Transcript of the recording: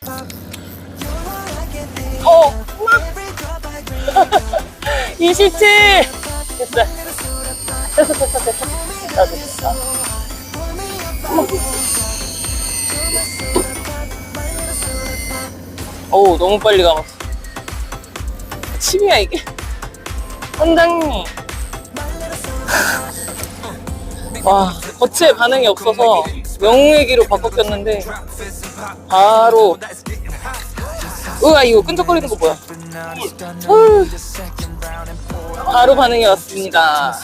막 27. 됐어. 됐어. 어우, 너무 빨리 감았어. 침이야, 이게. 원장님. 와, 거치에 반응이 없어서 명예기로 바꿔꼈는데 바로 으아, 이거 끈적거리는 거 뭐야? 바로 반응이 왔습니다.